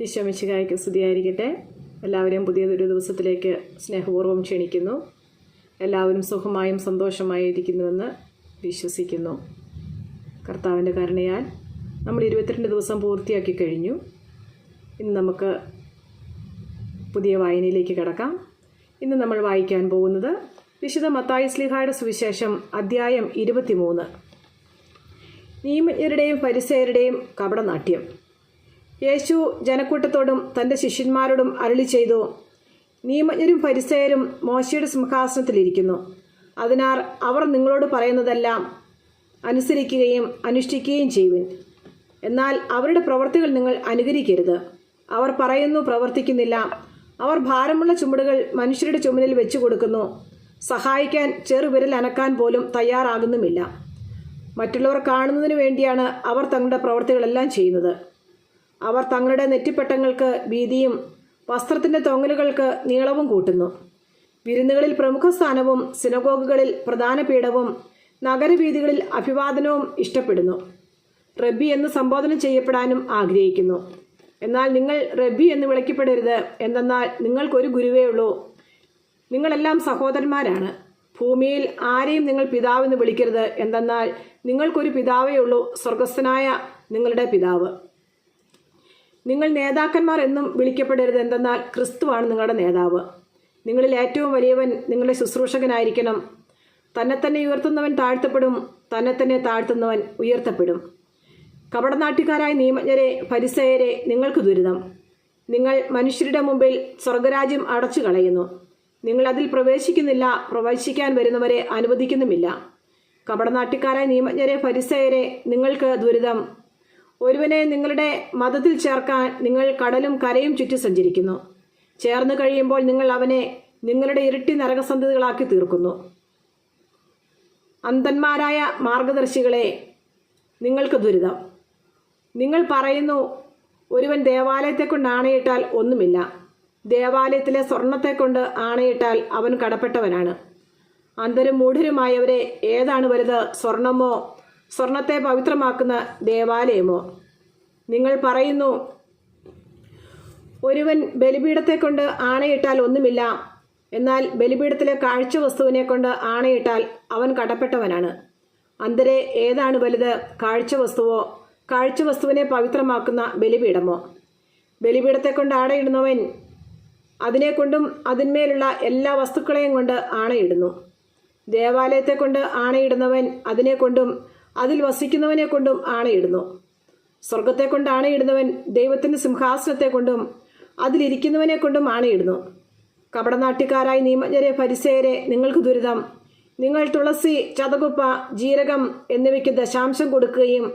ഈശോ മിശിഹായ്ക്ക് സ്തുതിയായിരിക്കട്ടെ. എല്ലാവരെയും പുതിയതൊരു ദിവസത്തിലേക്ക് സ്നേഹപൂർവ്വം ക്ഷണിക്കുന്നു. എല്ലാവരും സുഖമായും സന്തോഷമായും ഇരിക്കുന്നുവെന്ന് വിശ്വസിക്കുന്നു. കർത്താവിൻ്റെ കരുണയാൽ നമ്മൾ 22 ദിവസം പൂർത്തിയാക്കി കഴിഞ്ഞു. ഇന്ന് നമുക്ക് പുതിയ വായനയിലേക്ക് കടക്കാം. ഇന്ന് നമ്മൾ വായിക്കാൻ പോകുന്നത് വിശുദ്ധ മത്തായി ശ്ലീഹായുടെ സുവിശേഷം അധ്യായം 23. നിയമജ്ഞരുടെയും ഫരിസേയരുടെയും കപടനാട്യം. യേശു ജനക്കൂട്ടത്തോടും തൻ്റെ ശിഷ്യന്മാരോടും അരുളി ചെയ്തു, നിയമജ്ഞരും ഫരിസേയരും മോശയുടെ സിംഹാസനത്തിലിരിക്കുന്നു. അതിനാൽ അവർ നിങ്ങളോട് പറയുന്നതെല്ലാം അനുസരിക്കുകയും അനുഷ്ഠിക്കുകയും ചെയ്യുവിൻ. എന്നാൽ അവരുടെ പ്രവൃത്തികൾ നിങ്ങൾ അനുകരിക്കരുത്. അവർ പറയുന്നു, പ്രവർത്തിക്കുന്നില്ല. അവർ ഭാരമുള്ള ചുമടുകൾ മനുഷ്യരുടെ ചുമലിൽ വെച്ചു കൊടുക്കുന്നു, സഹായിക്കാൻ ചെറുവിരൽ അനക്കാൻ പോലും തയ്യാറാകുന്നുമില്ല. മറ്റുള്ളവർ കാണുന്നതിന് വേണ്ടിയാണ് അവർ തങ്ങളുടെ പ്രവൃത്തികളെല്ലാം ചെയ്യുന്നത്. അവർ തങ്ങളുടെ നെറ്റിപ്പട്ടങ്ങൾക്ക് വീതിയും വസ്ത്രത്തിൻ്റെ തൊങ്ങലുകൾക്ക് നീളവും കൂട്ടുന്നു. വിരുന്നുകളിൽ പ്രമുഖ സ്ഥാനവും സിനഗോഗുകളിൽ പ്രധാന പീഠവും നഗരവീഥികളിൽ അഭിവാദനവും ഇഷ്ടപ്പെടുന്നു. റബ്ബി എന്ന് സംബോധന ചെയ്യപ്പെടാനും ആഗ്രഹിക്കുന്നു. എന്നാൽ നിങ്ങൾ റബ്ബി എന്ന് വിളിക്കപ്പെടരുത്. എന്തെന്നാൽ നിങ്ങൾക്കൊരു ഗുരുവേ ഉള്ളൂ. നിങ്ങളെല്ലാം സഹോദരന്മാരാണ്. ഭൂമിയിൽ ആരെയും നിങ്ങൾ പിതാവെന്ന് വിളിക്കരുത്. എന്തെന്നാൽ നിങ്ങൾക്കൊരു പിതാവേ ഉള്ളൂ, സ്വർഗസ്ഥനായ നിങ്ങളുടെ പിതാവ്. നിങ്ങൾ നേതാക്കന്മാർ എന്നും വിളിക്കപ്പെടരുത്. എന്തെന്നാൽ ക്രിസ്തുവാണ് നിങ്ങളുടെ നേതാവ്. നിങ്ങളിൽ ഏറ്റവും വലിയവൻ നിങ്ങളുടെ ശുശ്രൂഷകനായിരിക്കണം. തന്നെത്തന്നെ ഉയർത്തുന്നവൻ താഴ്ത്തപ്പെടും, തന്നെത്തന്നെ താഴ്ത്തുന്നവൻ ഉയർത്തപ്പെടും. കപടനാട്യക്കാരായ നിയമജ്ഞരെ, ഫരിസേയരെ, നിങ്ങൾക്ക് ദുരിതം. നിങ്ങൾ മനുഷ്യരുടെ മുമ്പിൽ സ്വർഗരാജ്യം അടച്ചു കളയുന്നു. നിങ്ങൾ അതിൽ പ്രവേശിക്കുന്നില്ല, പ്രവേശിക്കാൻ വരുന്നവരെ അനുവദിക്കുന്നുമില്ല. കപടനാട്യക്കാരായ നിയമജ്ഞരെ, ഫരിസേയരെ, നിങ്ങൾക്ക് ദുരിതം. ഒരുവനെ നിങ്ങളുടെ മതത്തിൽ ചേർക്കാൻ നിങ്ങൾ കടലും കരയും ചുറ്റി സഞ്ചരിക്കുന്നു. ചേർന്ന് കഴിയുമ്പോൾ നിങ്ങൾ അവനെ നിങ്ങളുടെ ഇരട്ടി നരകസന്തതികളാക്കി തീർക്കുന്നു. അന്ധന്മാരായ മാർഗദർശികളെ, നിങ്ങൾക്ക് ദുരിതം. നിങ്ങൾ പറയുന്നു, ഒരുവൻ ദേവാലയത്തെക്കൊണ്ട് ആണയിട്ടാൽ ഒന്നുമില്ല. ദേവാലയത്തിലെ സ്വർണത്തെക്കൊണ്ട് ആണയിട്ടാൽ അവൻ കടപ്പെട്ടവനാണ്. അന്ധരും മൂഢരുമായവരെ, ഏതാണ് വലുത്, സ്വർണമോ സ്വർണത്തെ പവിത്രമാക്കുന്ന ദേവാലയമോ? നിങ്ങൾ പറയുന്നു, ഒരുവൻ ബലിപീഠത്തെ കൊണ്ട് ആണയിട്ടാൽ ഒന്നുമില്ല. എന്നാൽ ബലിപീഠത്തിലെ കാഴ്ച വസ്തുവിനെ കൊണ്ട് ആണയിട്ടാൽ അവൻ കടപ്പെട്ടവനാണ്. അന്ധരെ, ഏതാണ് വലുത്, കാഴ്ച വസ്തുവോ കാഴ്ച വസ്തുവിനെ പവിത്രമാക്കുന്ന ബലിപീഠമോ? ബലിപീഠത്തെ കൊണ്ട് ആണയിടുന്നവൻ അതിനെക്കൊണ്ടും അതിന്മേലുള്ള എല്ലാ വസ്തുക്കളെയും കൊണ്ട് ആണയിടുന്നു. ദേവാലയത്തെ കൊണ്ട് ആണയിടുന്നവൻ അതിനെക്കൊണ്ടും അതിൽ വസിക്കുന്നവനെ കൊണ്ടും ആണയിടുന്നു. സ്വർഗത്തെ കൊണ്ട് ആണയിടുന്നവൻ ദൈവത്തിൻ്റെ സിംഹാസനത്തെ കൊണ്ടും അതിലിരിക്കുന്നവനെ കൊണ്ടും ആണയിടുന്നു. കപടനാട്യക്കാരായ നിയമജ്ഞരെ, ഫരിസേയരെ, നിങ്ങൾക്ക് ദുരിതം. നിങ്ങൾ തുളസി, ചതകുപ്പ, ജീരകം എന്നിവയ്ക്ക് ദശാംശം കൊടുക്കുകയും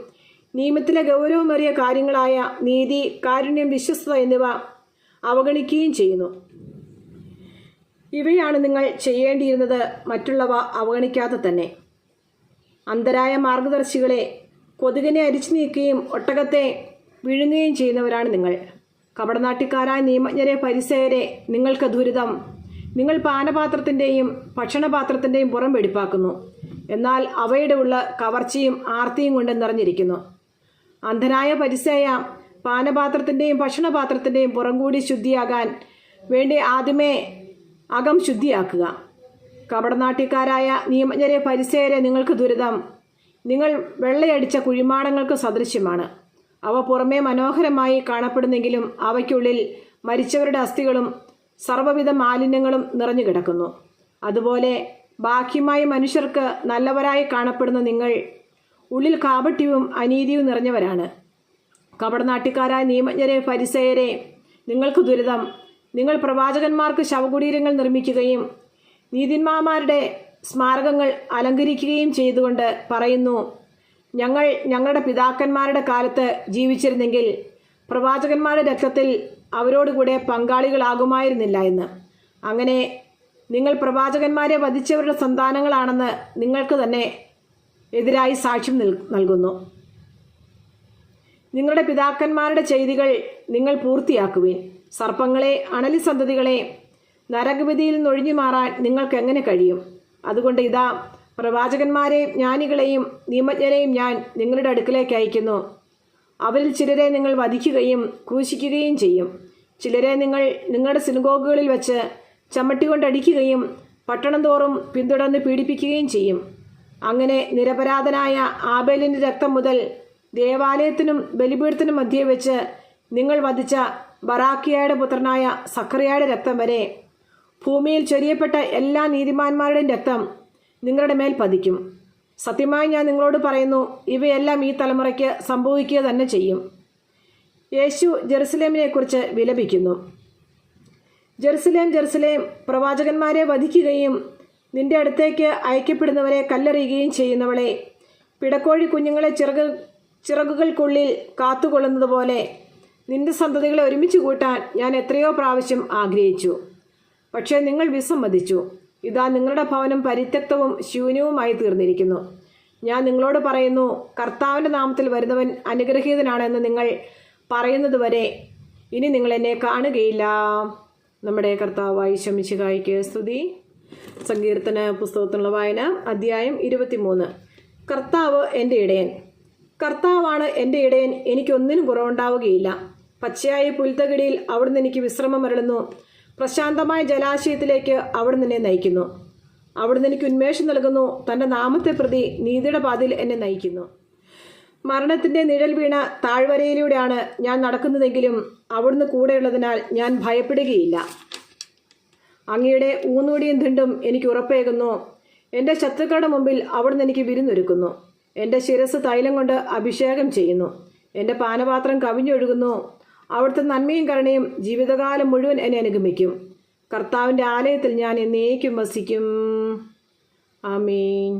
നിയമത്തിലെ ഗൗരവമേറിയ കാര്യങ്ങളായ നീതി, കാരുണ്യം, വിശ്വസ്തത എന്നിവ അവഗണിക്കുകയും ചെയ്യുന്നു. ഇവയാണ് നിങ്ങൾ ചെയ്യേണ്ടിയിരുന്നത്, മറ്റുള്ളവ അവഗണിക്കാതെ തന്നെ. അന്ധരായ മാർഗദർശികളെ, കൊതുകിനെ അരിച്ചു നീക്കുകയും ഒട്ടകത്തെ വിഴുങ്ങുകയും ചെയ്യുന്നവരാണ് നിങ്ങൾ. കപടനാട്യക്കാരായ നിയമജ്ഞരെ, ഫരിസേയരെ, നിങ്ങൾക്ക് ദുരിതം. നിങ്ങൾ പാനപാത്രത്തിൻ്റെയും ഭക്ഷണപാത്രത്തിൻ്റെയും പുറം വെടിപ്പാക്കുന്നു. എന്നാൽ അവയുടെ ഉള്ള കവർച്ചയും ആർത്തിയും കൊണ്ട് നിറഞ്ഞിരിക്കുന്നു. അന്ധനായ ഫരിസേയ, പാനപാത്രത്തിൻ്റെയും ഭക്ഷണപാത്രത്തിൻ്റെയും പുറം കൂടി ശുദ്ധിയാകാൻ വേണ്ടി ആദ്യമേ അകം ശുദ്ധിയാക്കുക. കപടനാട്യക്കാരായ നിയമജ്ഞരെ, ഫരിസേയരെ, നിങ്ങൾക്ക് ദുരിതം. നിങ്ങൾ വെള്ളയടിച്ച കുഴിമാടങ്ങൾക്ക് സദൃശ്യമാണ്. അവ പുറമേ മനോഹരമായി കാണപ്പെടുന്നെങ്കിലും അവയ്ക്കുള്ളിൽ മരിച്ചവരുടെ അസ്ഥികളും സർവ്വവിധ മാലിന്യങ്ങളും നിറഞ്ഞു കിടക്കുന്നു. അതുപോലെ ബാഹ്യമായി മനുഷ്യർക്ക് നല്ലവരായി കാണപ്പെടുന്ന നിങ്ങൾ ഉള്ളിൽ കാപട്യവും അനീതിയും നിറഞ്ഞവരാണ്. കപടനാട്യക്കാരായ നിയമജ്ഞരെ, ഫരിസേയരെ, നിങ്ങൾക്ക് ദുരിതം. നിങ്ങൾ പ്രവാചകന്മാർക്ക് ശവകുടീരങ്ങൾ നിർമ്മിക്കുകയും നീതിന്മാന്മാരുടെ സ്മാരകങ്ങൾ അലങ്കരിക്കുകയും ചെയ്തുകൊണ്ട് പറയുന്നു, ഞങ്ങൾ ഞങ്ങളുടെ പിതാക്കന്മാരുടെ കാലത്ത് ജീവിച്ചിരുന്നെങ്കിൽ പ്രവാചകന്മാരുടെ രക്തത്തിൽ അവരോടുകൂടെ പങ്കാളികളാകുമായിരുന്നില്ല എന്ന്. അങ്ങനെ നിങ്ങൾ പ്രവാചകന്മാരെ വധിച്ചവരുടെ സന്താനങ്ങളാണെന്ന് നിങ്ങൾക്ക് തന്നെ എതിരായി സാക്ഷ്യം നൽകുന്നു. നിങ്ങളുടെ പിതാക്കന്മാരുടെ ചെയ്തികൾ നിങ്ങൾ പൂർത്തിയാക്കുവിൻ. സർപ്പങ്ങളെ, അണലി സന്തതികളെ, നരകവിധിയിൽ നിന്നൊഴിഞ്ഞു മാറാൻ നിങ്ങൾക്ക് എങ്ങനെ കഴിയും? അതുകൊണ്ട് ഇതാ, പ്രവാചകന്മാരെയും ജ്ഞാനികളെയും നിയമജ്ഞരെയും ഞാൻ നിങ്ങളുടെ അടുക്കലേക്ക് അയക്കുന്നു. അവരിൽ ചിലരെ നിങ്ങൾ വധിക്കുകയും ക്രൂശിക്കുകയും ചെയ്യും. ചിലരെ നിങ്ങൾ നിങ്ങളുടെ സിനഗോഗുകളിൽ വെച്ച് ചമ്മട്ടി കൊണ്ടടിക്കുകയും പട്ടണം തോറും പിന്തുടർന്ന് പീഡിപ്പിക്കുകയും ചെയ്യും. അങ്ങനെ നിരപരാധനായ ആബേലിൻ്റെ രക്തം മുതൽ ദേവാലയത്തിനും ബലിപീഠത്തിനും മധ്യേ വെച്ച് നിങ്ങൾ വധിച്ച ബറാക്കിയയുടെ പുത്രനായ സക്കറിയയുടെ രക്തം വരെ ഭൂമിയിൽ ചൊരിയപ്പെട്ട എല്ലാ നീതിമാന്മാരുടെയും രക്തം നിങ്ങളുടെ മേൽ പതിക്കും. സത്യമായി ഞാൻ നിങ്ങളോട് പറയുന്നു, ഇവയെല്ലാം ഈ തലമുറയ്ക്ക് സംഭവിക്കുക തന്നെ ചെയ്യും. യേശു ജെറുസലേമിനെക്കുറിച്ച് വിലപിക്കുന്നു. ജെറുസലേം, ജെറുസലേം, പ്രവാചകന്മാരെ വധിക്കുകയും നിന്റെ അടുത്തേക്ക് അയക്കപ്പെടുന്നവരെ കല്ലെറിയുകയും ചെയ്യുന്നവളെ, പിടക്കോഴി കുഞ്ഞുങ്ങളെ ചിറകുകൾക്കുള്ളിൽ കാത്തുകൊള്ളുന്നത് പോലെ നിന്റെ സന്തതികളെ ഒരുമിച്ച് കൂട്ടാൻ ഞാൻ എത്രയോ പ്രാവശ്യം ആഗ്രഹിച്ചു. പക്ഷേ നിങ്ങൾ വിസമ്മതിച്ചു. ഇതാ നിങ്ങളുടെ ഭവനം പരിത്യക്തവും ശൂന്യവുമായി തീർന്നിരിക്കുന്നു. ഞാൻ നിങ്ങളോട് പറയുന്നു, കർത്താവിൻ്റെ നാമത്തിൽ വരുന്നവൻ അനുഗ്രഹീതനാണെന്ന് നിങ്ങൾ പറയുന്നതുവരെ ഇനി നിങ്ങൾ എന്നെ കാണുകയില്ല. നമ്മുടെ കർത്താവായ ഈശോ മിശിഹായ്ക്ക് സ്തുതി. സങ്കീർത്തന പുസ്തകത്തിലുള്ള വായന, അധ്യായം 23. കർത്താവ് എൻ്റെ ഇടയൻ. കർത്താവാണ് എൻ്റെ ഇടയൻ, എനിക്കൊന്നിനും കുറവുണ്ടാവുകയില്ല. പച്ചയായ പുൽത്തകിടിയിൽ അവിടുന്ന് എനിക്ക് വിശ്രമം അരുളുന്നു. പ്രശാന്തമായ ജലാശയത്തിലേക്ക് അവിടുന്ന് എന്നെ നയിക്കുന്നു. അവിടുന്ന് എനിക്ക് ഉന്മേഷം നൽകുന്നു. തൻ്റെ നാമത്തെ പ്രതി നീതിയുടെ പാതയിൽ എന്നെ നയിക്കുന്നു. മരണത്തിൻ്റെ നിഴൽ വീണ താഴ്വരയിലൂടെയാണ് ഞാൻ നടക്കുന്നതെങ്കിലും അവിടുന്ന് കൂടെയുള്ളതിനാൽ ഞാൻ ഭയപ്പെടുകയില്ല. അങ്ങയുടെ ഊന്നൂടിയും ദണ്ഡും എനിക്ക് ഉറപ്പേകുന്നു. എൻ്റെ ശത്രുക്കളുടെ മുമ്പിൽ അവിടുന്ന് എനിക്ക് വിരുന്നൊരുക്കുന്നു. എൻ്റെ ശിരസ് തൈലം കൊണ്ട് അഭിഷേകം ചെയ്യുന്നു. എൻ്റെ പാനപാത്രം കവിഞ്ഞൊഴുകുന്നു. അവിടുത്തെ നന്മയും കരുണയും ജീവിതകാലം മുഴുവൻ എന്നെ അനുഗമിക്കും. കർത്താവിൻ്റെ ആലയത്തിൽ ഞാൻ എന്നേക്കും വസിക്കും. ആമേൻ.